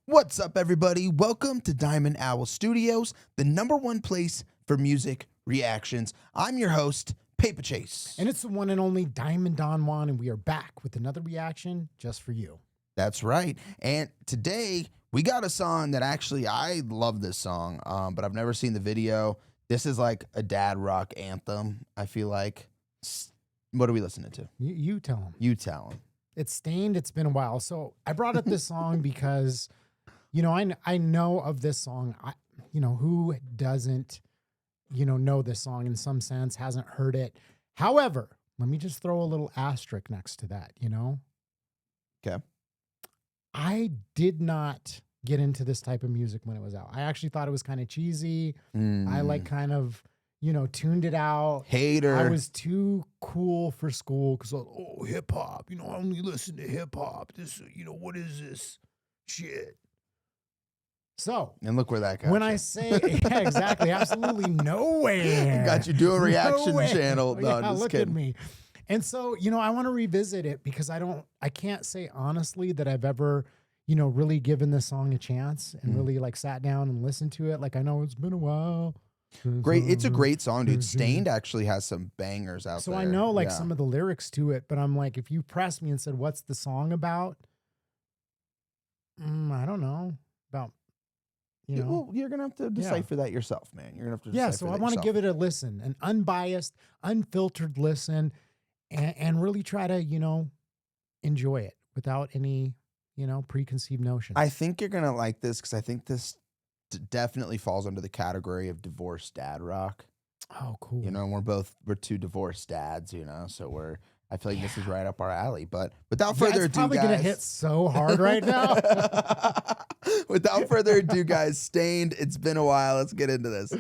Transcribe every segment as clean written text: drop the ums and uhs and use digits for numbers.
What's up, everybody? Welcome to Diamond Owl Studios, the #1 place for music reactions. I'm your host, Paper Chase. And it's the one and only Diamond Don Juan, and we are back with another reaction just for you. That's right. And today we got a song that actually I love this song, but I've never seen the video. This is like a dad rock anthem, I feel like. What are we listening to? You tell him. You tell him. It's Stained. It's been a while. So I brought up this song because, I know of this song. Who doesn't, know this song in some sense, hasn't heard it. However, let me just throw a little asterisk next to that, Okay. I did not get into this type of music when it was out. I actually thought it was kind of cheesy. I kind of, tuned it out. Hater. I was too cool for school because, hip hop, I only listen to hip hop. This, what is this shit? So, And look where that got when you. I say, yeah, exactly, absolutely nowhere. Got you doing a reaction Nowhere. channel. No, Yeah, just look kidding. at me. And so, I want to revisit it because I can't say honestly that I've ever, really given this song a chance and really like sat down and listened to it. Like, I know it's been a while. Great. It's a great song, dude. Stained actually has some bangers out So there. I know like Yeah. some of the lyrics to it, but I'm like, if you pressed me and said, what's the song about? I don't know. About, Yeah, well, you're going to have to decipher that yourself, man. You're going to have to decipher so that I want to yourself. give it a listen, an unbiased, unfiltered listen, and really try to, enjoy it without any, preconceived notions. I think you're going to like this because I think this definitely falls under the category of divorced dad rock. Oh, cool. And we're two divorced dads, so I feel like this is right up our alley. But without further it's ado, probably guys. gonna hit so hard right now. Without further ado, guys, Stained, it's been a while. Let's get into this.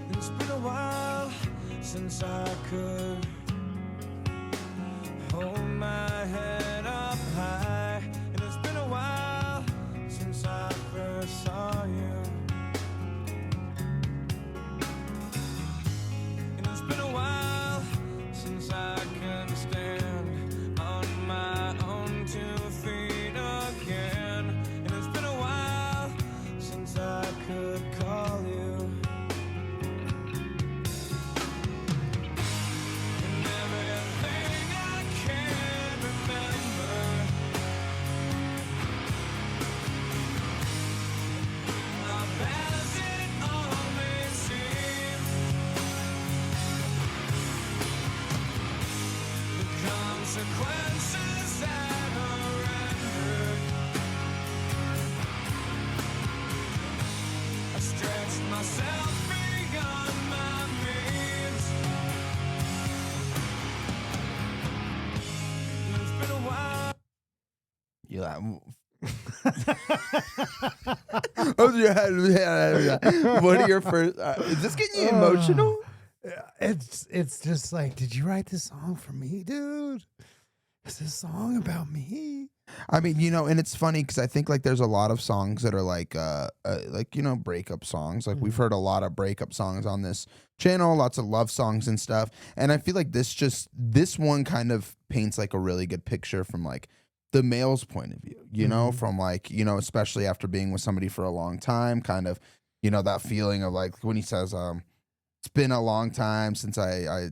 It's been a while since I could hold my head up high, and it's been a while since I first saw you, and it's been a while since I can stand on my own 2 feet again, and it's been a while since I could call you. Consequences that are rendered, I stretched myself beyond my means. It's been a while. You like, what are your first? Is this getting you emotional? It's just like, did you write this song for me, dude? Is this song about me? I mean, and it's funny because I think like there's a lot of songs that are like breakup songs. Like we've heard a lot of breakup songs on this channel, lots of love songs and stuff. And I feel like this one kind of paints like a really good picture from like the male's point of view, from like, especially after being with somebody for a long time, kind of, that feeling of like when he says, it's been a long time since I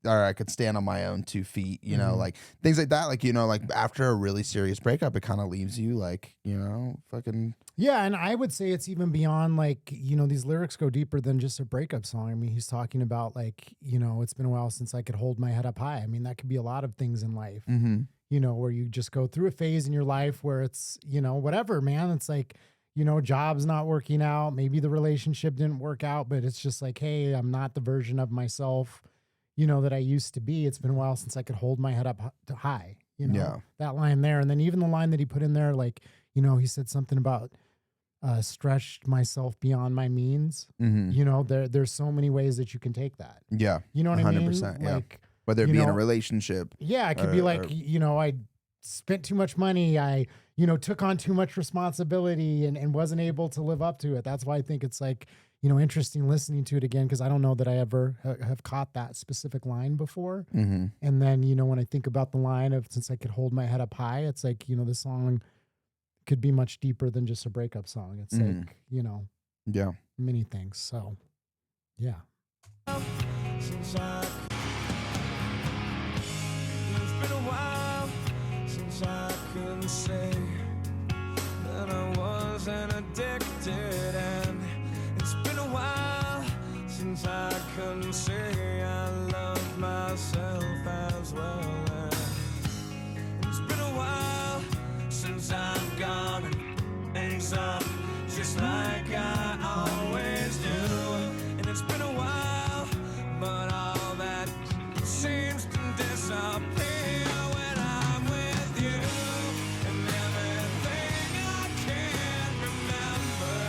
or I could stand on my own 2 feet, you know, like things like that. Like, you know, like after a really serious breakup, it kind of leaves you like, you know, fucking. Yeah, and I would say it's even beyond like, you know, these lyrics go deeper than just a breakup song. I mean, he's talking about like, you know, it's been a while since I could hold my head up high. I mean, that could be a lot of things in life, you know, where you just go through a phase in your life where it's, you know, whatever, man. It's like, you know, job's not working out. Maybe the relationship didn't work out, but it's just like, hey, I'm not the version of myself, you know, that I used to be. It's been a while since I could hold my head up high, you know, Yeah. that line there. And then even the line that he put in there, like, you know, he said something about stretched myself beyond my means. You know, there's so many ways that you can take that. Yeah. You know what I mean? 100%. Yeah. Like, Whether it you be in a know, relationship. yeah, it could be like, or- you know, I spent too much money. I, you know, took on too much responsibility and wasn't able to live up to it. That's why I think it's like, you know, interesting listening to it again, because I don't know that I ever have caught that specific line before. And then, you know, when I think about the line of since I could hold my head up high, it's like, you know, this song could be much deeper than just a breakup song. It's like, you know, Yeah. many things. So, yeah. Since it's been a while since I could say that I wasn't addicted, and it's been a while since I couldn't say I love myself as well. And it's been a while since I've gone and things up just like I always do. And it's been a while, but all that seems to disappear when I'm with you. And everything I can't remember,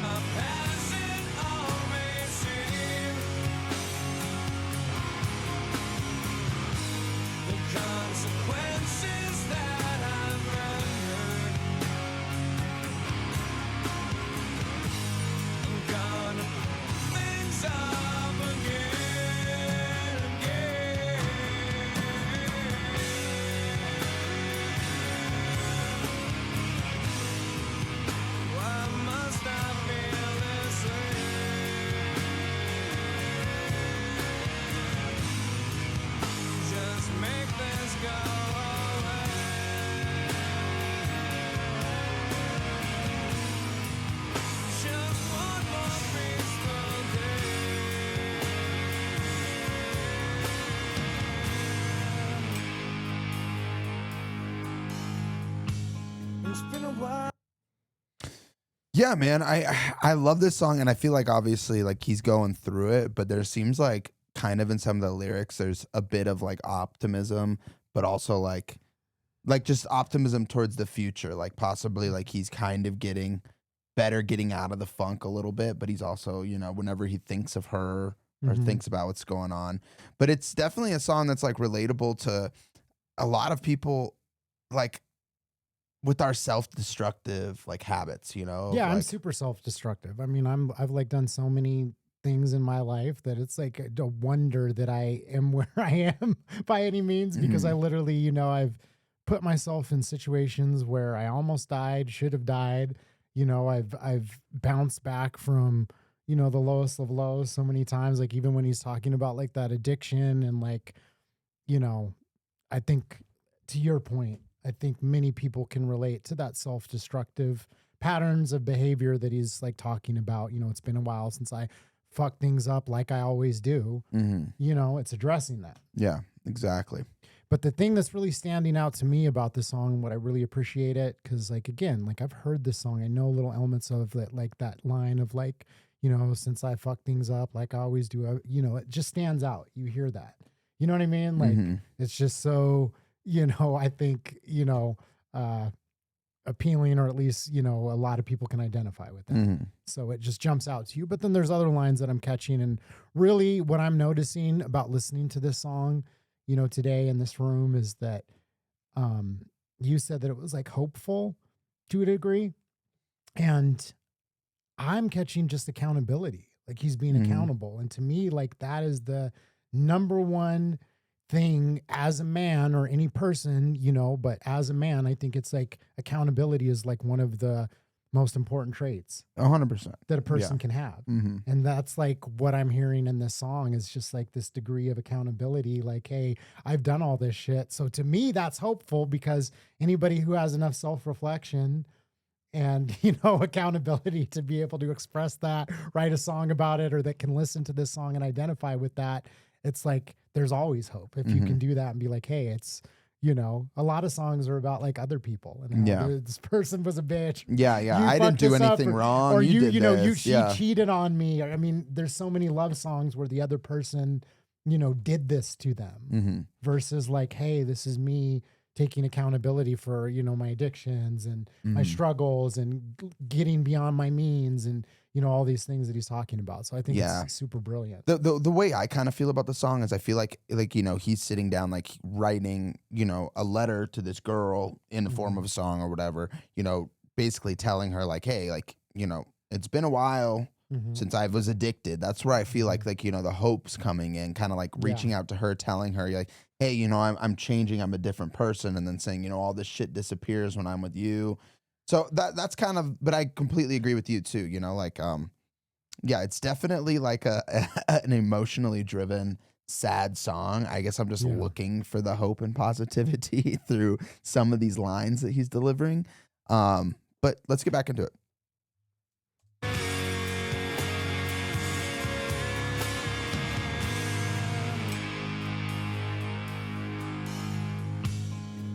a passing all may seem. The consequences that I've rendered, I'm gonna things up again, again. Why must I feel this way? Just make this go away. Just one more peaceful day. It's been a while. Yeah, man. I love this song, and I feel like obviously like he's going through it, but there seems like kind of in some of the lyrics there's a bit of like optimism, but also like just optimism towards the future. Like possibly like he's kind of getting better, getting out of the funk a little bit, but he's also, you know, whenever he thinks of her or thinks about what's going on. But it's definitely a song that's like relatable to a lot of people, like with our self-destructive like habits, you know. Yeah, I'm like, super self-destructive. I mean, I've like done so many things in my life that it's like a wonder that I am where I am by any means, because I literally, you know, I've put myself in situations where I almost died, should have died. You know, I've bounced back from, you know, the lowest of lows so many times. Like even when he's talking about like that addiction and like, you know, I think to your point, I think many people can relate to that self-destructive patterns of behavior that he's like talking about. You know, it's been a while since I fuck things up like I always do. You know, it's addressing that. Yeah, exactly. But the thing that's really standing out to me about this song, what I really appreciate it, because like again, like I've heard this song, I know little elements of it, like that line of like, you know, since I fuck things up like I always do, you know, it just stands out. You hear that, you know what I mean? Like it's just so, you know, I think, you know, appealing, or at least, you know, a lot of people can identify with that. So it just jumps out to you. But then there's other lines that I'm catching, and really what I'm noticing about listening to this song, you know, today in this room is that you said that it was like hopeful to a degree, and I'm catching just accountability. Like he's being accountable. And to me, like that is the number one thing as a man, or any person, you know, but as a man, I think it's like accountability is like one of the most important traits 100%. that a person can have. Mm-hmm. And that's like what I'm hearing in this song is just like this degree of accountability. Like, hey, I've done all this shit. So to me, that's hopeful because anybody who has enough self-reflection and, you know, accountability to be able to express that, write a song about it, or that can listen to this song and identify with that, it's like there's always hope if you can do that and be like, hey, it's, you know, a lot of songs are about like other people and how this person was a bitch. Yeah. You I didn't fucked do this up, anything wrong. or you did you know, this. she cheated on me. I mean, there's so many love songs where the other person, you know, did this to them versus like, hey, this is me taking accountability for, you know, my addictions and my struggles and getting beyond my means and, you know, all these things that he's talking about. So I think it's super brilliant. The way I kind of feel about the song is I feel like, you know, he's sitting down, like writing, you know, a letter to this girl in the form of a song or whatever, you know, basically telling her like, hey, like, you know, it's been a while since I was addicted. That's where I feel like, you know, the hope's coming in, kind of like reaching out to her, telling her like, hey, you know, I'm changing. I'm a different person. And then saying, you know, all this shit disappears when I'm with you. So that's kind of, but I completely agree with you too. You know, like, yeah, it's definitely like an emotionally driven, sad song. I guess I'm just looking for the hope and positivity through some of these lines that he's delivering. But let's get back into it.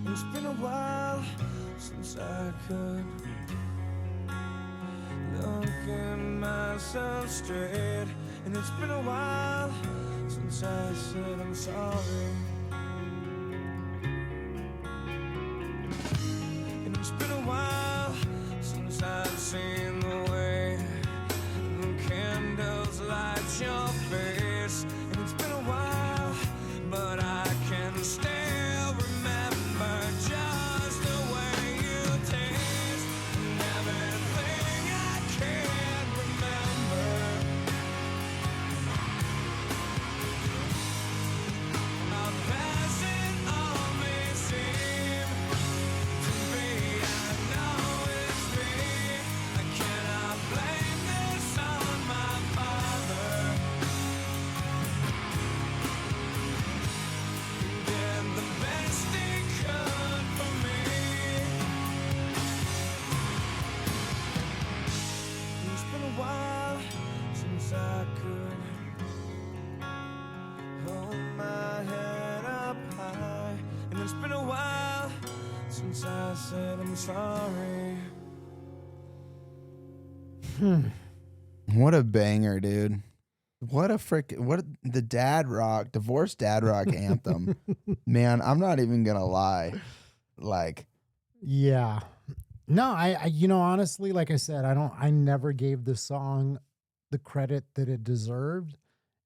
It's been a while since I could look at myself straight, and it's been a while since I said I'm sorry. And it's been a while since I've seen the way the candles light your face, and it's been a while, but I can still remember just the way you taste and everything I can't remember. How fast it all may seem to be, I know it's me. I cannot blame this on my father. He did the best he could for me. It's been a while since I could hold my head up high, and it's been a while since I said I'm sorry. What a banger, dude. What the divorced dad rock anthem. Man, I'm not even gonna lie. Like, Yeah. No, I you know, honestly, like I said, I never gave this song the credit that it deserved.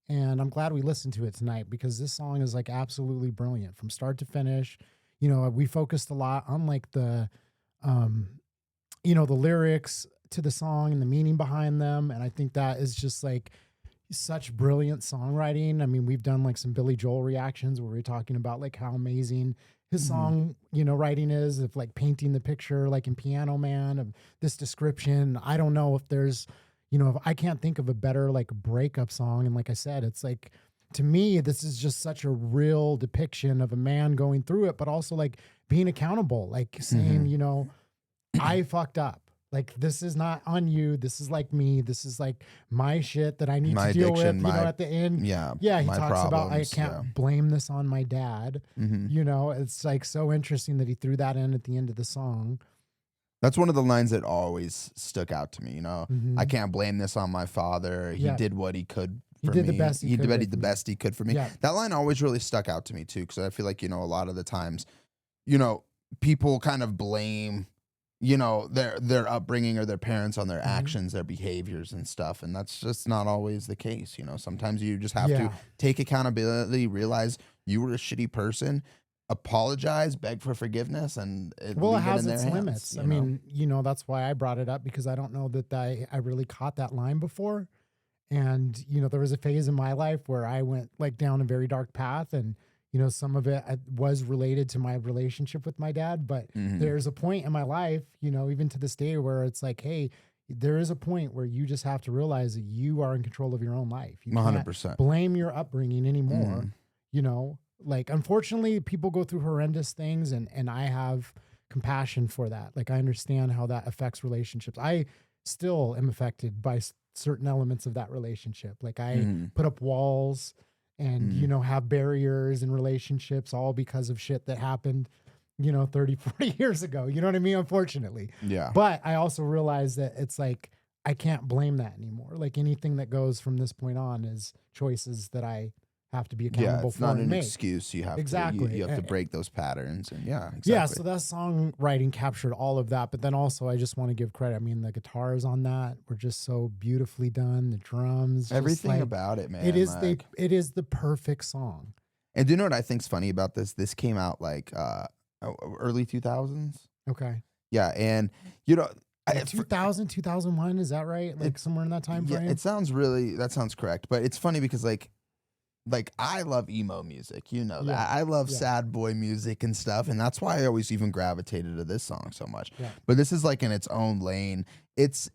And I'm glad we listened to it tonight because this song is like absolutely brilliant from start to finish. You know, we focused a lot on like the you know, the lyrics to the song and the meaning behind them. And I think that is just like such brilliant songwriting. I mean, we've done like some Billy Joel reactions where we're talking about like how amazing his song, you know, writing is, of like painting the picture like in Piano Man of this description. I don't know if there's, you know, if I can't think of a better like breakup song. And like I said, it's like, to me, this is just such a real depiction of a man going through it, but also like being accountable, like saying, you know, I fucked up. Like, this is not on you. This is like me. This is like my shit that I need My to deal with, addiction, you know, my- at the end. yeah, Yeah, he my talks about, I problems, can't blame this on my dad. You know, it's like so interesting that he threw that in at the end of the song. That's one of the lines that always stuck out to me. You know, I can't blame this on my father. He Yeah. did what he could. He For did me. the best he could did with the me. best he could for me. Yeah. That line always really stuck out to me too, because I feel like, you know, a lot of the times, you know, people kind of blame, you know, their upbringing or their parents on their actions, their behaviors and stuff, and that's just not always the case. You know, sometimes you just have Yeah. to take accountability, realize you were a shitty person, apologize, beg for forgiveness, and Well, it leave has in its their hands, limits. you I know? mean, you know, that's why I brought it up, because I don't know that I really caught that line before. And, you know, there was a phase in my life where I went like down a very dark path, and, You know, some of it was related to my relationship with my dad, but Mhm. there's a point in my life, you know, even to this day where it's like, hey, there is a point where you just have to realize that you are in control of your own life. You can't 100%. blame your upbringing anymore. Mhm. You know, like unfortunately people go through horrendous things and I have compassion for that. Like I understand how that affects relationships. I still am affected by certain elements of that relationship. Like I Mhm. put up walls and, you Mm. know, have barriers in relationships all because of shit that happened, you know, 30, 40 years ago. You know what I mean? Unfortunately. Yeah. But I also realize that it's like, I can't blame that anymore. Like anything that goes from this point on is choices that I have to be Yeah, accountable it's for not and an make. excuse. You have to Exactly. you have to break those patterns, and yeah, exactly. Yeah, so that songwriting captured all of that. But then also, I just want to give credit. I mean, the guitars on that were just so beautifully done. The drums, just Everything like, about it, man. it is like, it is the perfect song. and do you know what I think's funny about this? This came out like early 2000s. Okay, Yeah, and you know, like 2000, 2001, is that right? Like somewhere in that time yeah, frame. it sounds that sounds correct. But it's funny because like I love emo music, you know that. Yeah, I love yeah. sad boy music and stuff, and that's why I always even gravitated to this song so much. Yeah. But this is like in its own lane. It's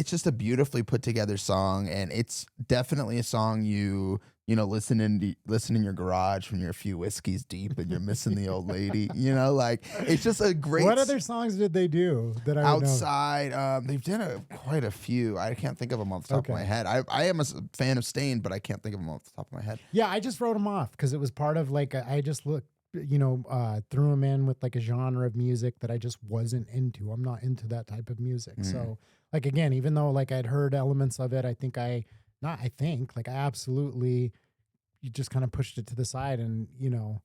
just a beautifully put together song, and it's definitely a song you know listen in your garage when you're a few whiskeys deep and you're missing the old lady. You know, like it's just a great. What other songs did they do that I would know? Outside, they've done quite a few. I can't think of them off the top of my Okay. head. I am a fan of Stain, but I can't think of them off the top of my head. Yeah, I just wrote them off because it was part of like I just looked, you know, threw them in with like a genre of music that I just wasn't into. I'm not into that type of music. So like again, even though like I'd heard elements of it, I absolutely you just kind of pushed it to the side and you know.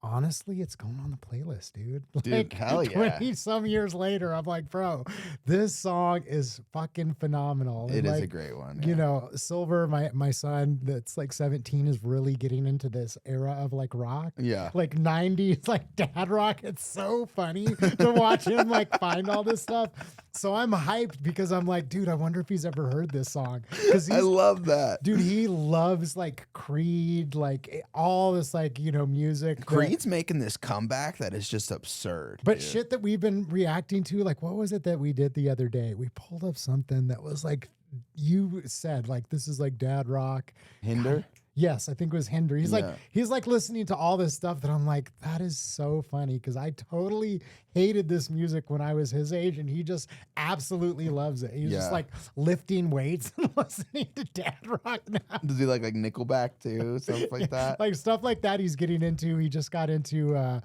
Honestly, it's going on the playlist, dude. Dude, Like hell yeah. 20 some years later, I'm like, bro, this song is fucking phenomenal. It And, is like, a great one. you yeah. know, Silver, my son that's like 17 is really getting into this era of like rock. Yeah. Like 90s, like dad rock. It's so funny to watch him like find all this stuff. So I'm hyped because I'm like, dude, I wonder if he's ever heard this song. Because I love that. dude, he loves like Creed, like all this like, you know, music. that- Creed's making this comeback that is just absurd. but dude. shit that we've been reacting to, like what was it that we did the other day? We pulled up something that was like you said, like this is like dad rock. Hinder. Yes, I think it was Hinder. He's Yeah. like listening to all this stuff that I'm like, that is so funny because I totally hated this music when I was his age, and he just absolutely loves it. He's just Yeah. like lifting weights and listening to dad rock now. Does he like Nickelback too? Stuff like that. Like stuff like that he's getting into. He just got into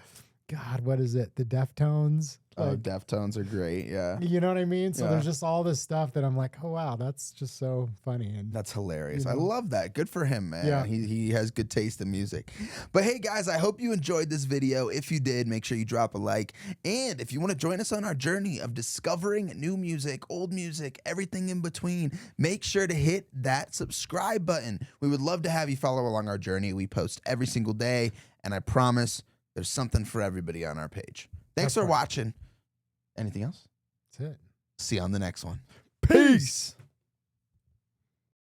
God, what is it? The Deftones. Oh, Like, Deftones are great. Yeah. you know what I mean? So Yeah. there's just all this stuff that I'm like, oh wow, that's just so funny. And That's hilarious. You I know? love that. Good for him, man. Yeah. He has good taste in music. But hey guys, I hope you enjoyed this video. If you did, make sure you drop a like. And if you want to join us on our journey of discovering new music, old music, everything in between, make sure to hit that subscribe button. We would love to have you follow along our journey. We post every single day, and I promise there's something for everybody on our page. Thanks That's for right. watching. Anything else? that's it. See you on the next one. Peace.